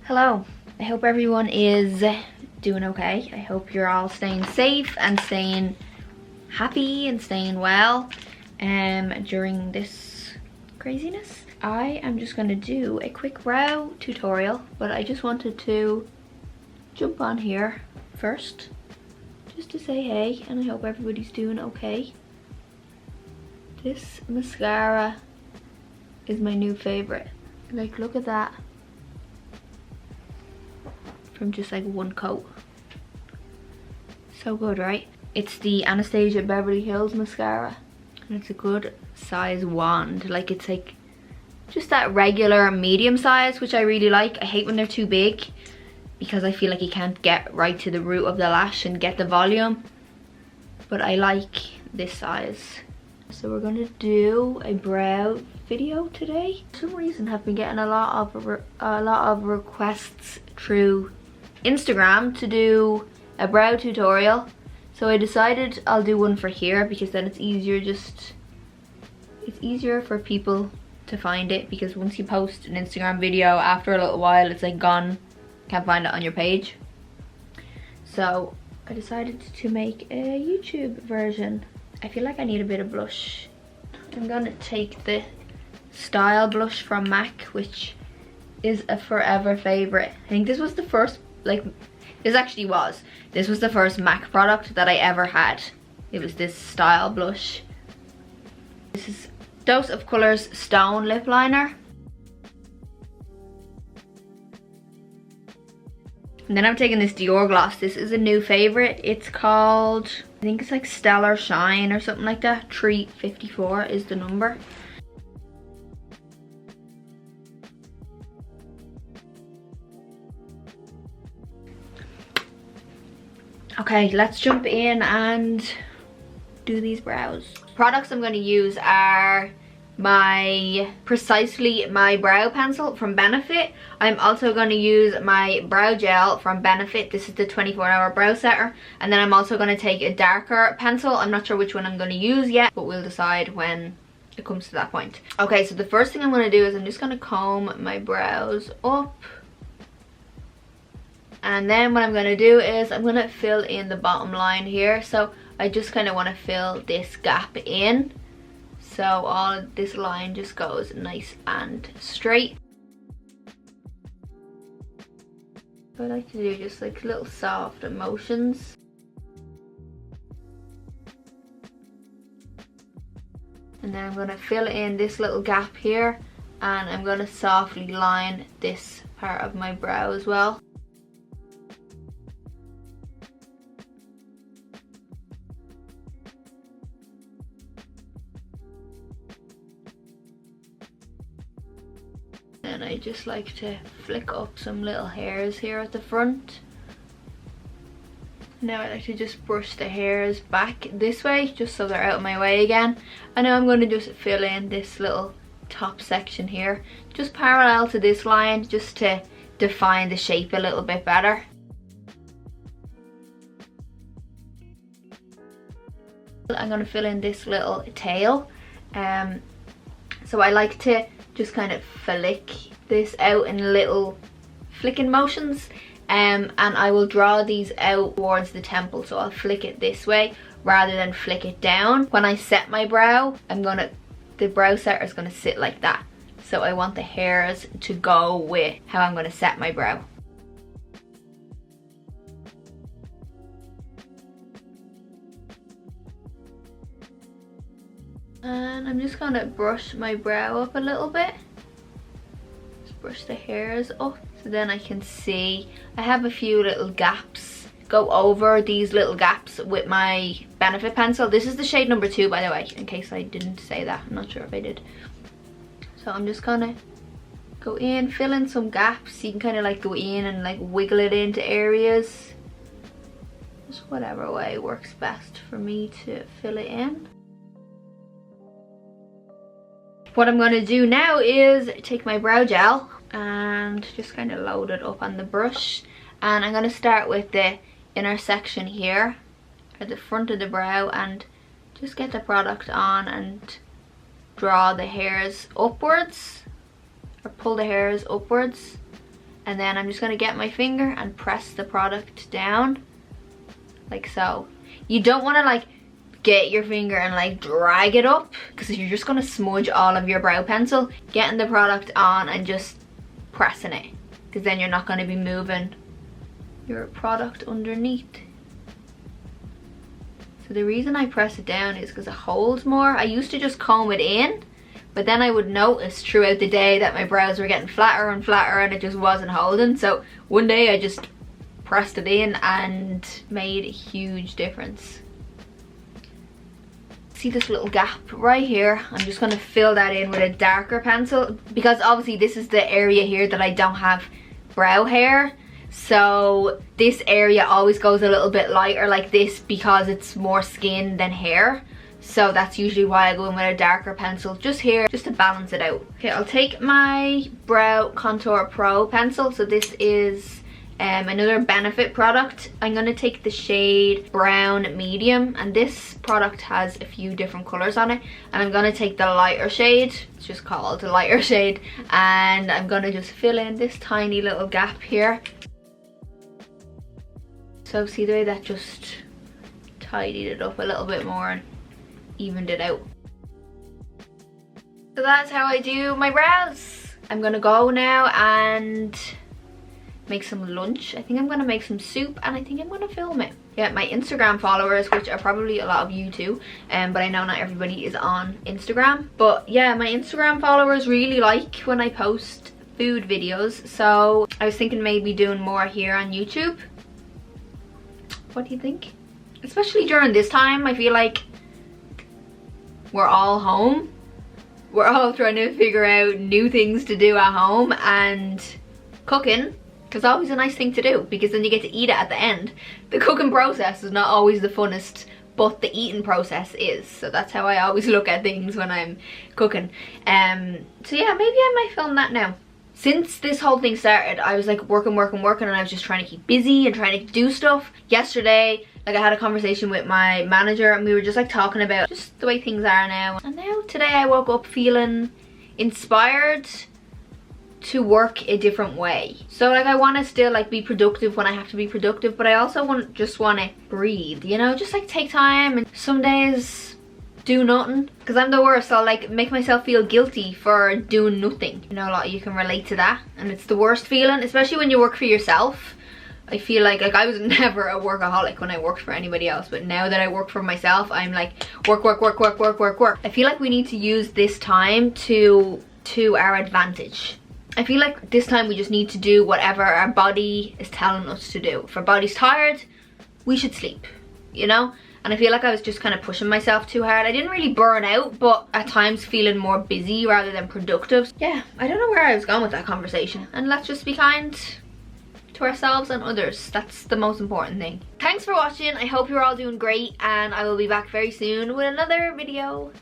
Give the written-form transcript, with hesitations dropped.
Hello, I hope everyone is doing okay. I hope you're all staying safe and staying happy and staying well during this craziness. I am just going to do a quick brow tutorial, but I just wanted to jump on here first just to say hey, and I hope everybody's doing okay. This mascara is my new favorite. Like, look at that. From just like one coat. So good, right? It's the Anastasia Beverly Hills mascara, and it's a good size wand. Like, it's like just that regular medium size, which I really like. I hate when they're too big because I feel like you can't get right to the root of the lash and get the volume, but I like this size. So we're gonna do a brow video today. For some reason I've been getting a lot of requests through Instagram to do a brow tutorial, so I decided I'll do one for here because then it's easier. It's easier for people to find it, because once you post an Instagram video, after a little while it's like gone, can't find it on your page. So I decided to make a YouTube version. I feel like I need a bit of blush. I'm gonna take the Style blush from MAC, which is a forever favorite. I think this was the first, this was the first MAC product that I ever had. It was this Style blush. This is Dose of Colors Stone lip liner. And then I'm taking this Dior gloss. This is a new favorite. It's called, I think it's like Stellar Shine or something like that. 354 is the number. Okay, let's jump in and do these brows. Products I'm going to use are Precisely my brow pencil from Benefit. I'm also going to use my brow gel from Benefit. This is the 24-hour brow setter. And then I'm also going to take a darker pencil. I'm not sure which one I'm going to use yet, but we'll decide when it comes to that point. Okay, so the first thing I'm going to do is I'm just going to comb my brows up. And then what I'm going to do is I'm going to fill in the bottom line here. So I just kind of want to fill this gap in, so all of this line just goes nice and straight. I like to do just like little soft motions. And then I'm going to fill in this little gap here, and I'm going to softly line this part of my brow as well. And I just like to flick up some little hairs here at the front. Now I like to just brush the hairs back this way, just so they're out of my way again. And now I'm going to just fill in this little top section here, just parallel to this line, just to define the shape a little bit better. I'm going to fill in this little tail. So I like to just kind of flick this out in little flicking motions, and I will draw these out towards the temple. So I'll flick it this way rather than flick it down. When I set my brow, the brow setter is going to sit like that. So I want the hairs to go with how I'm going to set my brow. And I'm just going to brush my brow up a little bit. Just brush the hairs up so then I can see. I have a few little gaps. Go over these little gaps with my Benefit pencil. This is the shade number 2, by the way, in case I didn't say that. I'm not sure if I did. So I'm just going to go in, fill in some gaps. You can kind of like go in and like wiggle it into areas. Just whatever way works best for me to fill it in. What I'm going to do now is take my brow gel and just kind of load it up on the brush, and I'm going to start with the inner section here at the front of the brow and just get the product on and draw the hairs upwards, or pull the hairs upwards, And then I'm just gonna get my finger and press the product down like so. You don't wanna like get your finger and like drag it up, because you're just gonna smudge all of your brow pencil. Getting the product on and just pressing it, because then you're not gonna be moving your product underneath. So the reason I press it down is because it holds more. I used to just comb it in, but then I would notice throughout the day that my brows were getting flatter and flatter and it just wasn't holding. So one day I just pressed it in and made a huge difference. See this little gap right here? I'm just going to fill that in with a darker pencil, because obviously this is the area here that I don't have brow hair. So this area always goes a little bit lighter like this because it's more skin than hair. So that's usually why I go in with a darker pencil just here, just to balance it out. Okay, I'll take my Brow Contour Pro pencil. So this is another Benefit product. I'm going to take the shade Brown Medium, and this product has a few different colours on it, and I'm going to take the lighter shade. It's just called the lighter shade, and I'm going to just fill in this tiny little gap here. So see the way that just tidied it up a little bit more and evened it out. So that's how I do my brows. I'm going to go now and make some lunch. I think I'm gonna make some soup, and I think I'm gonna film it. Yeah, my Instagram followers, which are probably a lot of you too, but I know not everybody is on Instagram. But yeah, my Instagram followers really like when I post food videos, so I was thinking maybe doing more here on YouTube. What do you think? Especially during this time, I feel like we're all home. We're all trying to figure out new things to do at home, and cooking is always a nice thing to do, because then you get to eat it at the end. The cooking process is not always the funnest, but the eating process is. So that's how I always look at things when I'm cooking. So yeah, maybe I might film that now. Since this whole thing started, I was like working, and I was just trying to keep busy and trying to do stuff. Yesterday, like I had a conversation with my manager, and we were just like talking about just the way things are now. And now today I woke up feeling inspired to work a different way. So like I want to still like be productive when I have to be productive, but I also just want to breathe, you know, just like take time, and some days do nothing, because I'm the worst. I'll like make myself feel guilty for doing nothing. You know, a lot of you can relate to that, and it's the worst feeling, especially when you work for yourself. I feel like I was never a workaholic when I worked for anybody else, but now that I work for myself, I'm like work. I feel like we need to use this time to our advantage. I feel like this time we just need to do whatever our body is telling us to do. If our body's tired, we should sleep, you know? And I feel like I was just kind of pushing myself too hard. I didn't really burn out, but at times feeling more busy rather than productive. Yeah, I don't know where I was going with that conversation. And let's just be kind to ourselves and others. That's the most important thing. Thanks for watching. I hope you're all doing great, and I will be back very soon with another video.